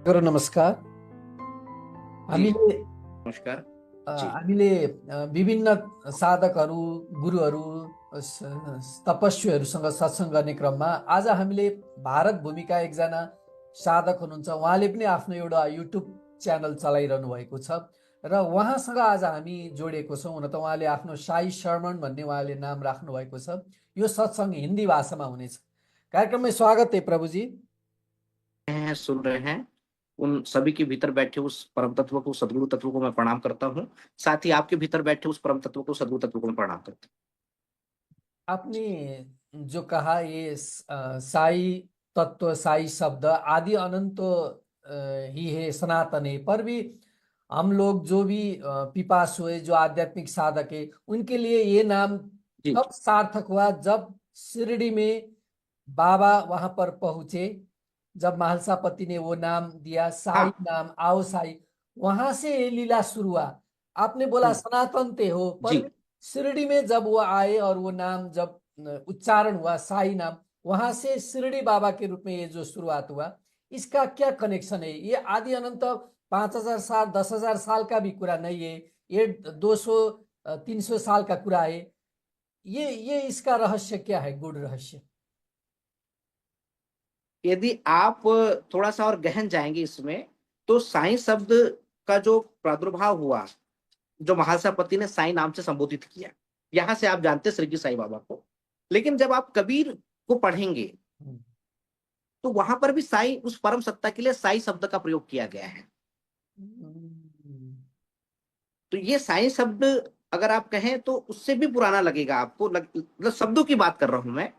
गुरु नमस्कार। जी, हामीले नमस्कार। अ, जी, हामीले विभिन्न साधकहरू, गुरुहरू, तपस्वीहरूसँग सत्सङ्ग गर्ने क्रममा आज हामीले भारत भूमिका एकजना साधक हुनुहुन्छ। उहाँले पनि आफ्नो एउटा युट्युब च्यानल चलाइरहनु भएको छ र उहाँसँग आज हामी जोडिएको छौँ। हुन त उहाँले आफ्नो साई शर्मन भन्ने उहाँले नाम राख्नु भएको छ। यो सत्सङ्ग हिन्दी भाषामा हुनेछ। कार्यक्रममा स्वागत है प्रभुजी। हैं, सुन रहे हैं, उन सभी के भीतर बैठे उस परम तत्व को, सद्गुरु तत्व को मैं प्रणाम करता हूँ। साथ ही आपके भीतर बैठे उस परम तत्व को, सद्गुरु तत्व को मैं प्रणाम करता आपने जो कहा ये साई तत्व, साई शब्द आदि अनंत ही है, सनातन है। पर भी हम लोग जो भी पिपासु है, जो आध्यात्मिक साधक है, उनके लिए ये नाम हूँ। जी, तब सार्थक हुआ जब शिरडी में बाबा वहां पर पहुंचे। जब महालसापति ने वो नाम दिया, साई हाँ, नाम, आओ साई, वहां से ये लीला शुरू हुआ। आपने बोला हुँ, सनातन ते हो, पर जी। शिरडी में जब वो आए और वो नाम जब उच्चारण हुआ, साई नाम, वहां से शिरडी बाबा के रूप में ये जो शुरुआत हुआ, इसका क्या कनेक्शन है? ये आदि अनंत 5,000 साल, 10,000 साल का भी कुरा नहीं है। ये 200 300 साल का कुरा है। ये इसका रहस्य क्या है, गुड़ रहस्य? यदि आप थोड़ा-सा और गहन जाएँगे इसमें, तो साईं शब्द का जो प्रादुर्भाव हुआ, जो महालसापति ने साईं नाम से संबोधित किया, यहाँ से आप जानते हैं श्री साईं बाबा को। लेकिन जब आप कबीर को पढ़ेंगे, हम्म, तो वहाँ पर भी साईं उस परम सत्ता के लिए साईं शब्द का प्रयोग किया गया है। हम्म, तो ये साईं शब्द अगर आप कहें तो उससे भी पुराना लगेगा आपको, मतलब शब्दों की बात कर रहा हूं मैं,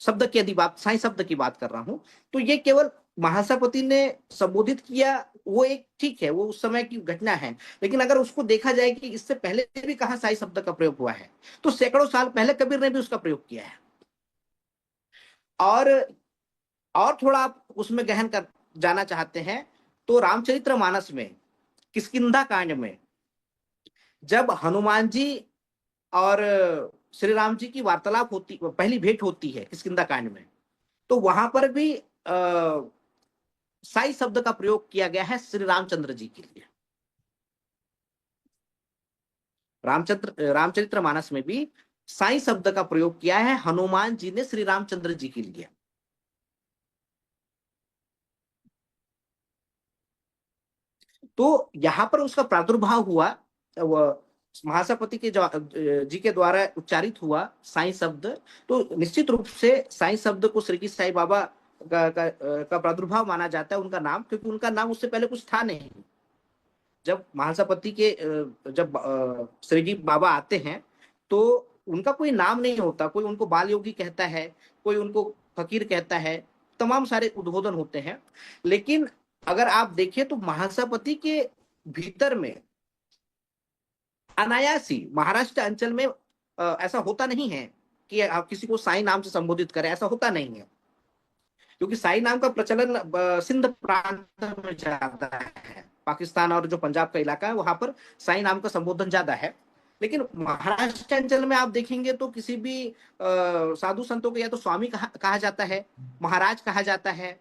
शब्द की यदि बात, साईं शब्द की बात कर रहा हूं, तो ये केवल महासभापति ने संबोधित किया, वो एक ठीक है, वो उस समय की घटना है। लेकिन अगर उसको देखा जाए कि इससे पहले भी कहाँ साईं शब्द का प्रयोग हुआ है, तो सैकड़ों साल पहले कबीर ने भी उसका प्रयोग किया है। और और थोड़ा आप उसमें गहन कर जाना चाहते हैं, तो रामचरितमानस में, किष्किंधा कांड में, जब हनुमान जी और श्री राम जी की वार्तालाप होती, पहली भेंट होती है किष्किंधा कांड में, तो वहां पर भी साई शब्द का प्रयोग किया गया है श्री रामचंद्र जी के लिए। रामचरितमानस में भी साई शब्द का प्रयोग किया है हनुमान जी ने श्री रामचंद्र जी के लिए। तो यहां पर उसका प्रादुर्भाव हुआ, वह महासपति के जी के द्वारा उच्चारित हुआ साईं शब्द। तो निश्चित रूप से साईं शब्द को श्री साईं बाबा का प्रादुर्भाव माना जाता है, उनका नाम, क्योंकि उनका नाम उससे पहले कुछ था नहीं। जब महासपति के जब श्री जी बाबा आते हैं, तो उनका कोई नाम नहीं होता, कोई उनको बाल योगी कहता है, कोई उनको फकीर कहता है, तमाम सारे उद्बोधन होते हैं। लेकिन अगर आप देखें तो महासपति के भीतर में अनायास ही महाराष्ट्र अंचल में ऐसा होता नहीं है कि आप किसी को साई नाम से संबोधित करें, ऐसा होता नहीं है, क्योंकि साई नाम का प्रचलन सिंध प्रांत में ज्यादा है। पाकिस्तान और जो पंजाब का इलाका है वहां पर साई नाम का संबोधन ज्यादा है। लेकिन महाराष्ट्र अंचल में आप देखेंगे तो किसी भी साधु संतों को या तो स्वामी कहा जाता है, महाराज कहा जाता है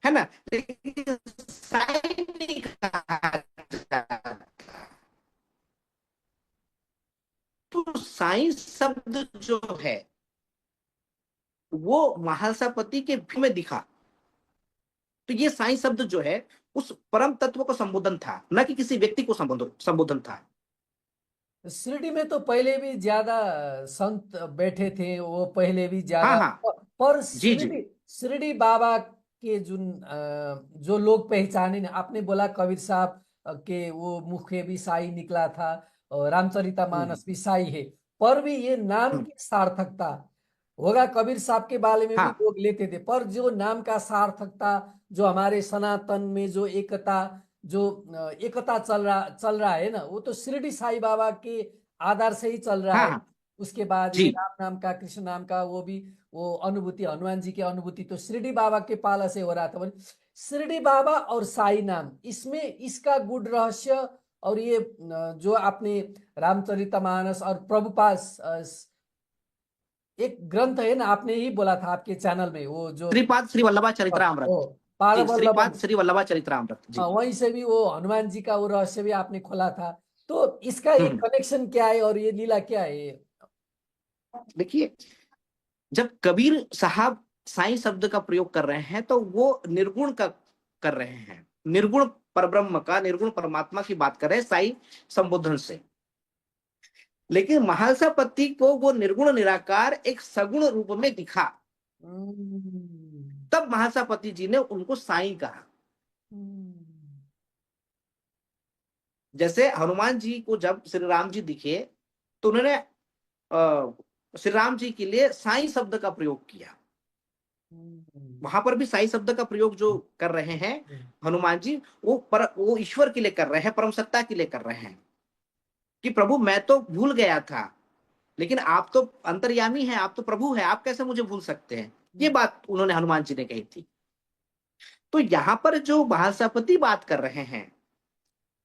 ना। लेकिन साई नहीं कहा जाता। तो साई शब्द जो है वो महासापति के भी में दिखा। तो ये साई शब्द जो है उस परम तत्व को संबोधन था, न कि किसी व्यक्ति को संबोधन था। शिरडी में तो पहले भी ज्यादा संत बैठे थे, वो पहले भी हाँ, ज्यादा। हाँ। पर जी, जी। शिरडी शिरडी बाबा के जो लोग पहचाने, आपने बोला कबीर साहब के वो मुख भी साई निकला था, और हम्म, रामचरितमानस भी साई है। पर भी ये नाम हम्म, की सार्थकता होगा, कबीर साहब के बारे में भी हाँ, लोग लेते थे, पर जो नाम का सार्थकता, जो हमारे सनातन में जो एकता, जो एकता चल रहा है ना, वो तो शिरडी साई बाबा के आधार से ही चल रहा हाँ, है। हाँ। उसके बाद ये जी, राम नाम का, कृष्ण नाम का, वो भी, वो अनुभूति, हनुमान जी की अनुभूति तो शिरडी बाबा के पाला से हो रहा था। बोले शिरडी बाबा और साई नाम, इसमें इसका गुड रहस्य। और ये जो आपने रामचरितमानस और प्रभुपाद एक ग्रंथ है ना, आपने ही बोला था आपके चैनल में, वो जो श्रीपाद श्री वल्लभा ओ, चरित्रामृत। पार जी, वल्लभम। श्रीपाद श्री वल्लभाचरित्रामृत जी। वहीं से भी वो हनुमान जी का वो रहस्य भी आपने खोला था। तो इसका ये हम्म। कनेक्शन क्या है और ये लीला क्या है ये? देखिए, जब कबीर साहब साईं शब्द का प्रयोग कर रहे हैं तो वो निर्गुण का कर रहे हैं, निर्गुण परब्रह्म का, निर्गुण परमात्मा की बात कर रहे हैं साईं संबोधन से। लेकिन महालसापति को वो निर्गुण निराकार एक सगुण रूप में दिखा, हम्म, तब महालसापति जी ने उनको साईं कहा। हम्म, जैसे हनुमान जी को जब श्री राम जी दिखे तो उन्होंने श्री राम जी के लिए साईं शब्द का प्रयोग किया। वहां पर भी साईं शब्द का प्रयोग जो कर रहे हैं हनुमान जी, वो ईश्वर के लिए कर रहे हैं, परम सत्ता के लिए कर रहे हैं कि प्रभु मैं तो भूल गया था, लेकिन आप तो अंतर्यामी हैं, आप तो प्रभु हैं, आप कैसे मुझे भूल सकते हैं। ये बात उन्होंने हनुमान जी ने कही थी। तो यहां पर जो महासापति बात कर रहे हैं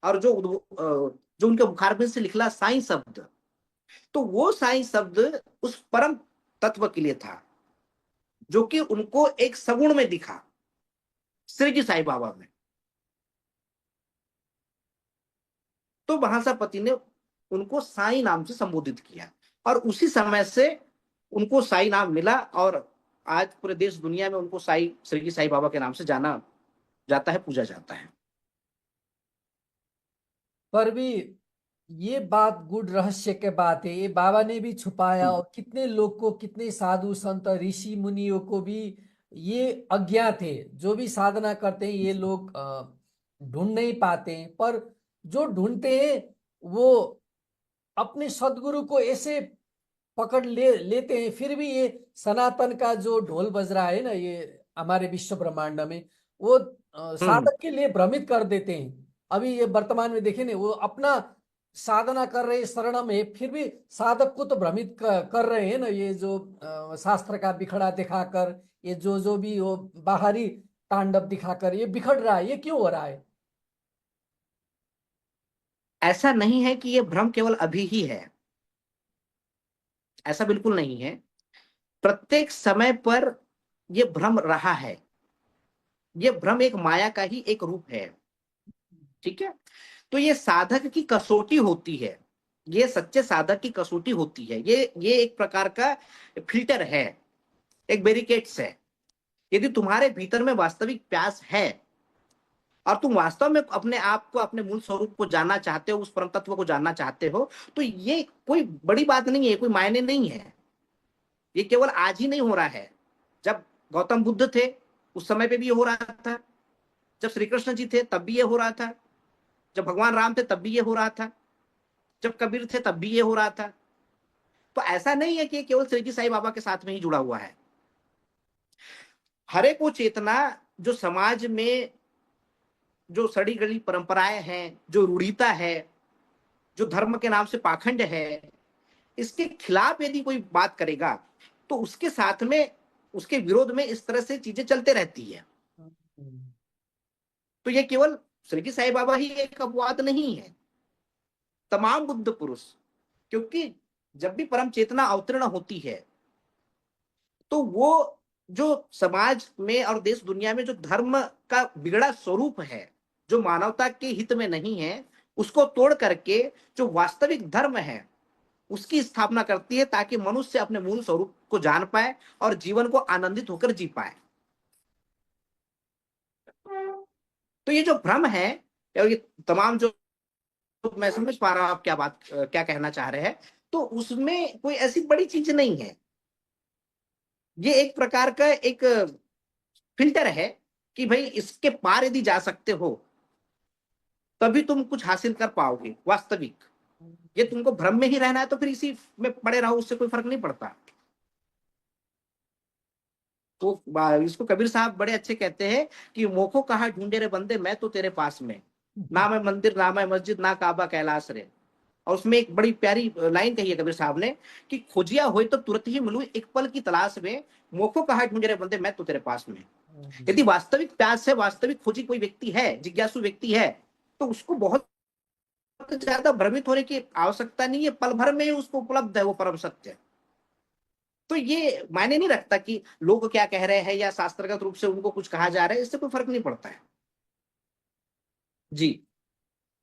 और जो उनके मुखारबिंद से निकला साईं शब्द, तो वो साईं शब्द उस परम तत्व के लिए था जो कि उनको एक सगुण में दिखा, श्री जी साईं बाबा में। तो महासापति ने उनको साईं नाम से संबोधित किया और उसी समय से उनको साईं नाम मिला और आज पूरे देश दुनिया में उनको साई श्री जी साईं बाबा के नाम से जाना जाता है, पूजा जाता है। पर भी ये बात गुड़ रहस्य के बात है, ये बाबा ने भी छुपाया और कितने लोग को, कितने साधु संत ऋषि मुनियों को भी ये अज्ञात है। जो भी साधना करते हैं ये लोग ढूंढ नहीं पाते हैं, पर जो ढूंढते हैं वो अपने सदगुरु को ऐसे पकड़ लेते हैं। फिर भी ये सनातन का जो ढोल बज रहा है ना ये हमारे विश्व ब्रह्मांड में, वो हम्म। साधक के लिए भ्रमित कर देते हैं। अभी ये वर्तमान में देखें ना, वो अपना साधना कर रहे शरण में, फिर भी साधक को तो भ्रमित कर रहे हैं ना, ये जो शास्त्र का बिखड़ा दिखाकर, ये जो भी वो बाहरी तांडव दिखाकर ये बिखड़ रहा है, ये क्यों हो रहा है? ऐसा नहीं है कि ये भ्रम केवल अभी ही है, ऐसा बिल्कुल नहीं है। प्रत्येक समय पर ये भ्रम रहा है। ये भ्रम एक माया का ही एक रूप है, ठीक है। तो ये साधक की कसौटी होती है, ये सच्चे साधक की कसौटी होती है। ये एक प्रकार का फिल्टर है, एक बैरिकेड्स है। यदि तुम्हारे भीतर में वास्तविक प्यास है और तुम वास्तव में अपने आप को, अपने मूल स्वरूप को जानना चाहते हो, उस परम तत्व को जानना चाहते हो, तो ये कोई बड़ी बात नहीं है, कोई मायने नहीं है। ये केवल आज ही नहीं हो रहा है। जब गौतम बुद्ध थे उस समय पे भी ये हो रहा था, जब श्री कृष्ण जी थे तब भी ये हो रहा था, जब भगवान राम थे तब भी ये हो रहा था, जब कबीर थे तब भी ये हो रहा था। तो ऐसा नहीं है कि केवल श्री जी साईं बाबा के साथ में ही जुड़ा हुआ है। हर एक वो चेतना जो समाज में जो सड़ी गली परंपराएं हैं, जो रूढ़िता है, जो धर्म के नाम से पाखंड है, इसके खिलाफ यदि कोई बात करेगा तो उसके साथ में, उसके विरोध में इस तरह से चीजें चलते रहती है। तो ये केवल श्री जी साईं बाबा ही एक अपवाद नहीं है, तमाम बुद्ध पुरुष। क्योंकि जब भी परम चेतना अवतीर्ण होती है तो वो जो समाज में और देश दुनिया में जो धर्म का बिगड़ा स्वरूप है, जो मानवता के हित में नहीं है, उसको तोड़ करके जो वास्तविक धर्म है उसकी स्थापना करती है, ताकि मनुष्य अपने मूल स्वरूप को जान पाए और जीवन को आनंदित होकर जी पाए। तो ये जो भ्रम है और ये तमाम जो, मैं समझ पा रहा हूं आप क्या कहना चाह रहे हैं, तो उसमें कोई ऐसी बड़ी चीज नहीं है। ये एक प्रकार का एक फिल्टर है कि भाई इसके पार यदि जा सकते हो तभी तुम कुछ हासिल कर पाओगे वास्तविक। ये तुमको भ्रम में ही रहना है तो फिर इसी में पड़े रहो, उससे कोई फर्क नहीं पड़ता। तो इसको कबीर साहब बड़े अच्छे कहते हैं कि मोखो कहा ढूंढे रे बंदे, मैं तो तेरे पास में, ना मैं मंदिर ना मैं मस्जिद ना काबा कैलाश रे। और उसमें एक बड़ी प्यारी लाइन कही है कबीर साहब ने कि खोजिया हो तो तुरंत ही मिलूं एक पल की तलाश में, मोखो कहा ढूंढे रे बंदे, मैं तो तेरे पास में। यदि वास्तविक प्यास है, वास्तविक खोजी कोई व्यक्ति है, जिज्ञासु व्यक्ति है, तो उसको बहुत ज्यादा भ्रमित होने की आवश्यकता नहीं है, पल भर में ही उसको उपलब्ध है वो परम सत्य। तो ये मायने नहीं रखता कि लोग क्या कह रहे हैं या शास्त्रगत रूप से उनको कुछ कहा जा रहा है, इससे कोई फर्क नहीं पड़ता है। जी।